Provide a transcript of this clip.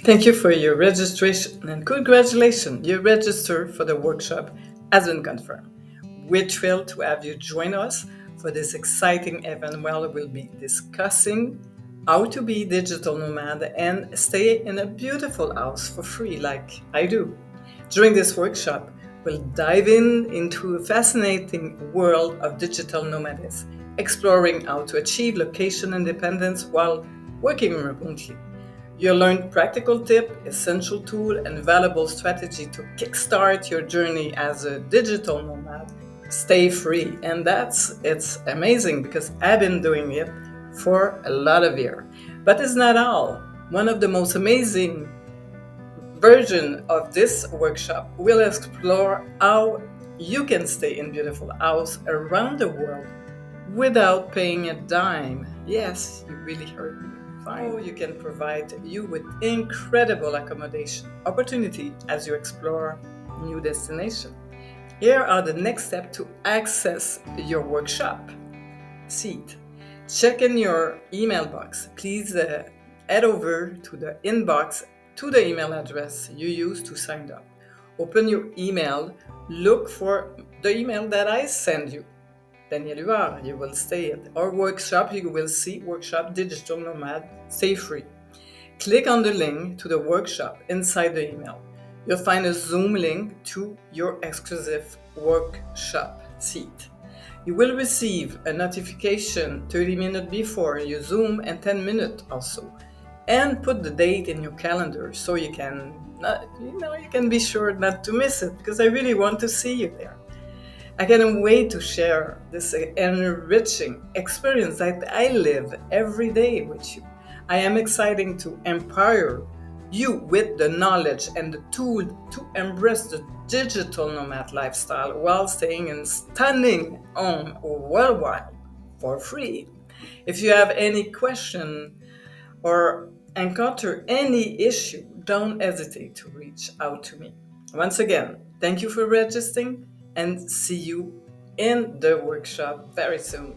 Thank you for your registration and congratulations, you registered for the workshop has been confirmed. We're thrilled to have you join us for this exciting event where we'll be discussing how to be digital nomad and stay in a beautiful house for free like I do. During this workshop, we'll dive into a fascinating world of digital nomadism, exploring how to achieve location independence while working remotely. You'll learn practical tip, essential tool, and valuable strategy to kickstart your journey as a digital nomad. Stay free. And it's amazing because I've been doing it for a lot of years. But it's not all. One of the most amazing version of this workshop will explore how you can stay in beautiful house around the world without paying a dime. Yes, you really heard me. Fine. You can provide you with incredible accommodation opportunity as you explore new destination. Here are the next steps to access your workshop. Seat. Check in your email box. Please head over to the inbox to the email address you use to sign up. Open your email, look for the email that I send you. Daniel Huard, you will stay at our workshop. You will see workshop Digital Nomad Stayfree. Click on the link to the workshop inside the email. You'll find a Zoom link to your exclusive workshop seat. You will receive a notification 30 minutes before you Zoom and 10 minutes also. And put the date in your calendar so you can be sure not to miss it because I really want to see you there. I can't wait to share this enriching experience that I live every day with you. I am excited to empower you with the knowledge and the tool to embrace the digital nomad lifestyle while staying in stunning home worldwide for free. If you have any question or encounter any issue, don't hesitate to reach out to me. Once again, thank you for registering and see you in the workshop very soon.